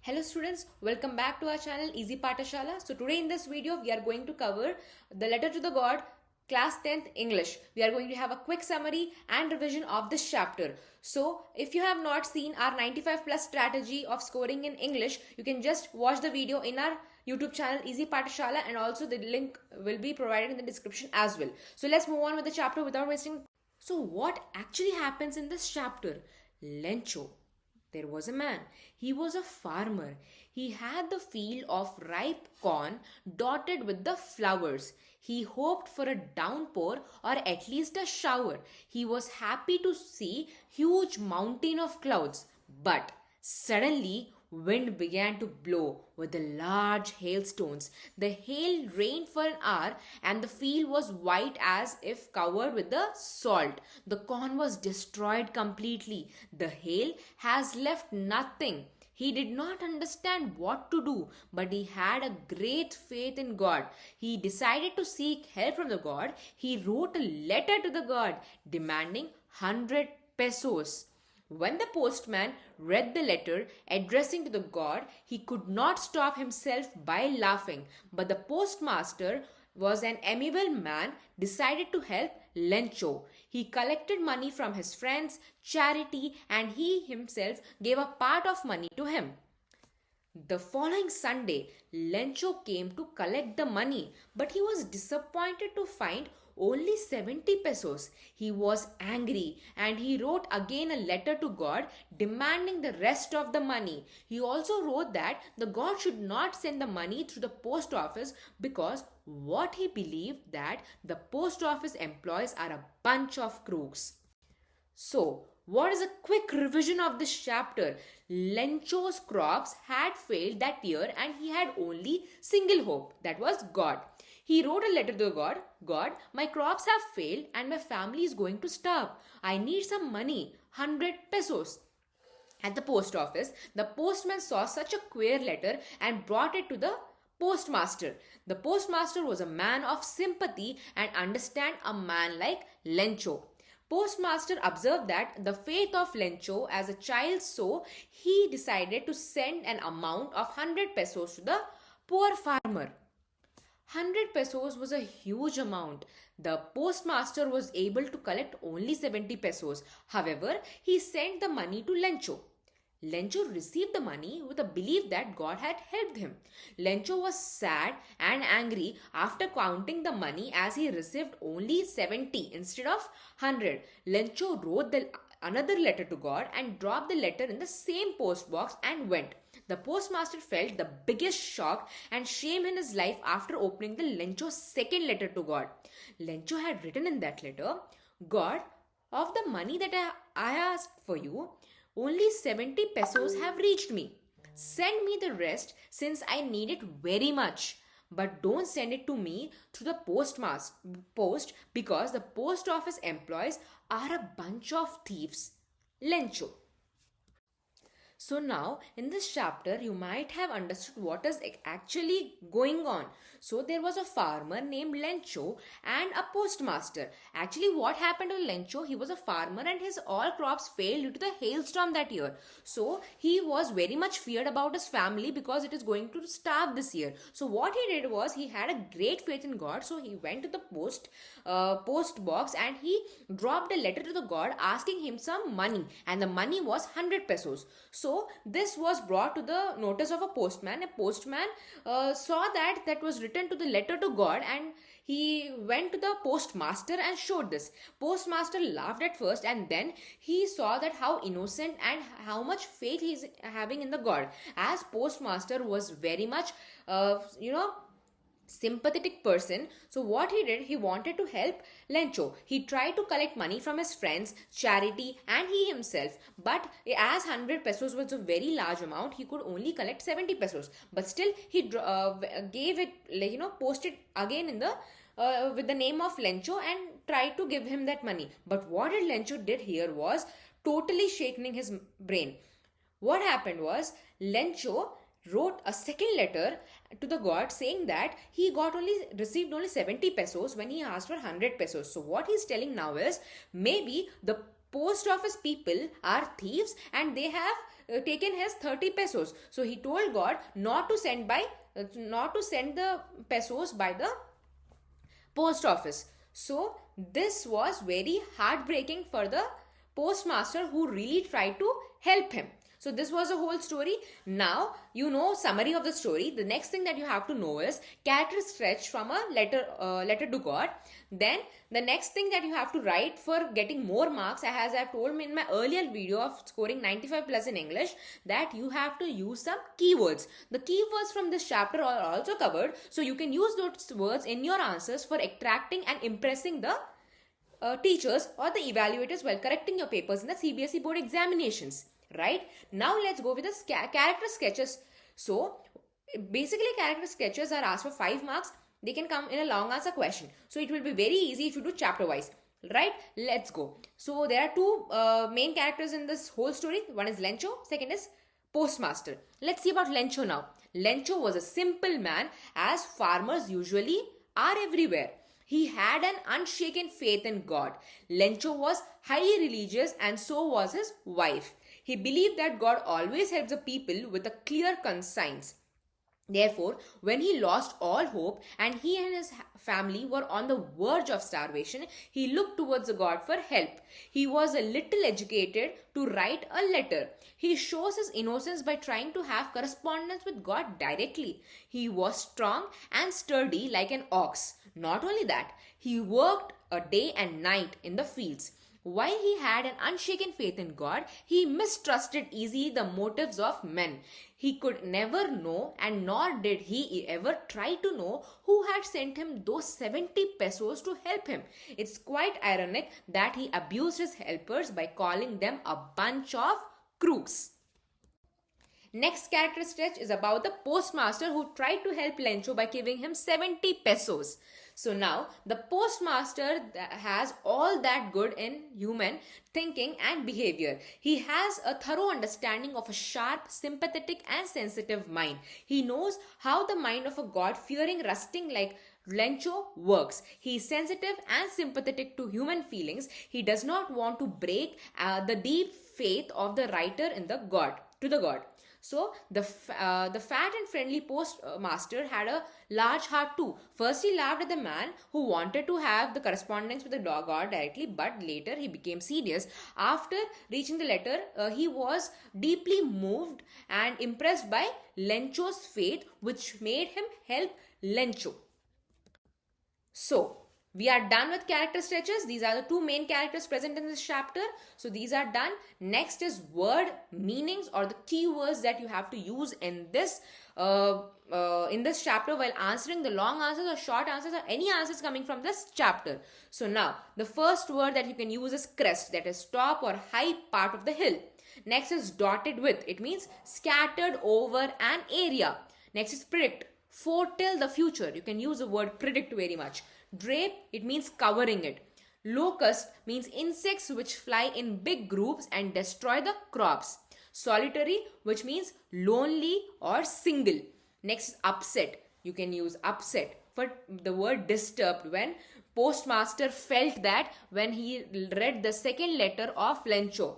Hello students, welcome back to our channel Easy Patashala. So today in this video we are going to cover the letter to the God class 10th English. We are going to have a quick summary and revision of this chapter. So if you have not seen our 95 plus strategy of scoring in English, you can just watch the video in our YouTube channel Easy Patashala, and also the link will be provided in the description as well. So let's move on with the chapter without wasting. So what actually happens in this chapter? Lencho. There was a man. He was a farmer. He had the field of ripe corn dotted with the flowers. He hoped for a downpour or at least a shower. He was happy to see huge mountain of clouds. But suddenly wind began to blow with the large hailstones. The hail rained for an hour and the field was white as if covered with the salt. The corn was destroyed completely. The hail has left nothing. He did not understand what to do, but he had a great faith in God. He decided to seek help from the God. He wrote a letter to the God demanding 100 pesos. When the postman read the letter addressing to the God, he could not stop himself by laughing. But the postmaster was an amiable man, decided to help Lencho. He collected money from his friends, charity, and he himself gave a part of money to him. The following Sunday, Lencho came to collect the money, but he was disappointed to find only 70 pesos. He was angry and he wrote again a letter to God demanding the rest of the money. He also wrote that the God should not send the money through the post office because what he believed that the post office employees are a bunch of crooks. So, what is a quick revision of this chapter? Lencho's crops had failed that year and he had only single hope, that was God. He wrote a letter to God. God, my crops have failed and my family is going to starve. I need some money, 100 pesos. At the post office, the postman saw such a queer letter and brought it to the postmaster. The postmaster was a man of sympathy and understand a man like Lencho. Postmaster observed that the faith of Lencho as a child, so he decided to send an amount of 100 pesos to the poor farmer. 100 pesos was a huge amount. The postmaster was able to collect only 70 pesos. However, he sent the money to Lencho. Lencho received the money with a belief that God had helped him. Lencho was sad and angry after counting the money as he received only 70 instead of 100. Lencho wrote another letter to God and dropped the letter in the same post box and went. The postmaster felt the biggest shock and shame in his life after opening the Lencho's second letter to God. Lencho had written in that letter, God, of the money that I asked for you, only 70 pesos have reached me. Send me the rest since I need it very much. But don't send it to me through the post because the post office employees are a bunch of thieves. Lencho. So now in this chapter you might have understood what is actually going on. So there was a farmer named Lencho and a postmaster. Actually what happened to Lencho? He was a farmer and his all crops failed due to the hailstorm that year. So he was very much feared about his family because it is going to starve this year. So what he did was he had a great faith in God. So he went to the post box and he dropped a letter to the God asking him some money, and the money was 100 pesos. So this was brought to the notice of a postman. A postman saw that was written to the letter to God, and he went to the postmaster and showed this. Postmaster laughed at first, and then he saw that how innocent and how much faith he is having in the God. As postmaster was very much sympathetic person, so what he did, he wanted to help Lencho. He tried to collect money from his friends, charity, and he himself, but as 100 pesos was a very large amount, he could only collect 70 pesos, but still he gave it, posted again in the with the name of Lencho and tried to give him that money. But what did Lencho did here was totally shaking his brain. What happened was Lencho wrote a second letter to the God saying that he received only 70 pesos when he asked for 100 pesos. So what he's telling now is maybe the post office people are thieves and they have taken his 30 pesos. So he told God not to send the pesos by the post office. So this was very heartbreaking for the postmaster who really tried to help him. So this was a whole story. Now you know summary of the story. The next thing that you have to know is character sketch from a letter to God. Then the next thing that you have to write for getting more marks, as I have told in my earlier video of scoring 95 plus in English, that you have to use some keywords. The keywords from this chapter are also covered, so you can use those words in your answers for attracting and impressing the teachers or the evaluators while correcting your papers in the CBSE board examinations. Right? Now let's go with the character sketches. So basically character sketches are asked for 5 marks. They can come in a long answer question. So it will be very easy if you do chapter wise. Right? Let's go. So there are two main characters in this whole story. One is Lencho, second is Postmaster. Let's see about Lencho now. Lencho was a simple man, as farmers usually are everywhere. He had an unshaken faith in God. Lencho was highly religious and so was his wife. He believed that God always helps the people with a clear conscience. Therefore, when he lost all hope and he and his family were on the verge of starvation, he looked towards God for help. He was a little educated to write a letter. He shows his innocence by trying to have correspondence with God directly. He was strong and sturdy like an ox. Not only that, he worked a day and night in the fields. While he had an unshaken faith in God, he mistrusted easily the motives of men. He could never know, and nor did he ever try to know, who had sent him those 70 pesos to help him. It's quite ironic that he abused his helpers by calling them a bunch of crooks. Next character sketch is about the postmaster who tried to help Lencho by giving him 70 pesos. So now the postmaster has all that good in human thinking and behavior. He has a thorough understanding of a sharp, sympathetic and sensitive mind. He knows how the mind of a God-fearing rusting like Lencho works. He is sensitive and sympathetic to human feelings. He does not want to break the deep faith of the writer in the God. So the fat and friendly postmaster had a large heart too. First he laughed at the man who wanted to have the correspondence with the God directly, but later he became serious. After reaching the letter, he was deeply moved and impressed by Lencho's faith, which made him help Lencho. So we are done with character sketches. These are the two main characters present in this chapter. So these are done. Next is word meanings or the keywords that you have to use in this chapter while answering the long answers or short answers or any answers coming from this chapter. So now the first word that you can use is crest, that is top or high part of the hill. Next is dotted with. It means scattered over an area. Next is predict, foretell the future. You can use the word predict very much. Drape, it means covering it. Locust means insects which fly in big groups and destroy the crops. Solitary, which means lonely or single. Next is upset. You can use upset for the word disturbed when postmaster felt that when he read the second letter of Lencho.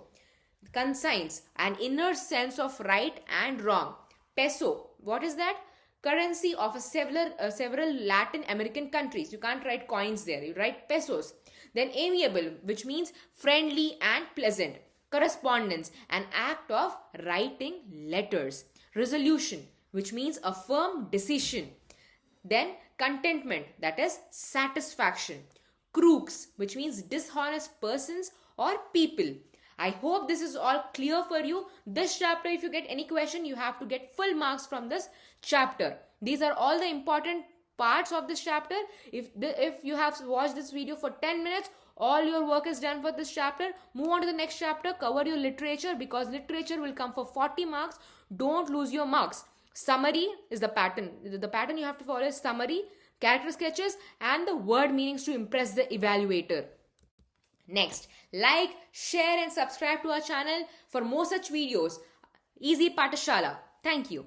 Conscience, an inner sense of right and wrong. Peso, what is that? Currency of several Latin American countries. You can't write coins there. You write pesos. Then amiable, which means friendly and pleasant. Correspondence, an act of writing letters. Resolution, which means a firm decision. Then contentment, that is satisfaction. Crooks, which means dishonest persons or people. I hope this is all clear for you. This chapter, if you get any question, you have to get full marks from this chapter. These are all the important parts of this chapter. If you have watched this video for 10 minutes, all your work is done for this chapter. Move on to the next chapter. Cover your literature because literature will come for 40 marks. Don't lose your marks. Summary is the pattern. The pattern you have to follow is summary, character sketches, and the word meanings to impress the evaluator. Next, like, share and subscribe to our channel for more such videos. Easy Pathashala. Thank you.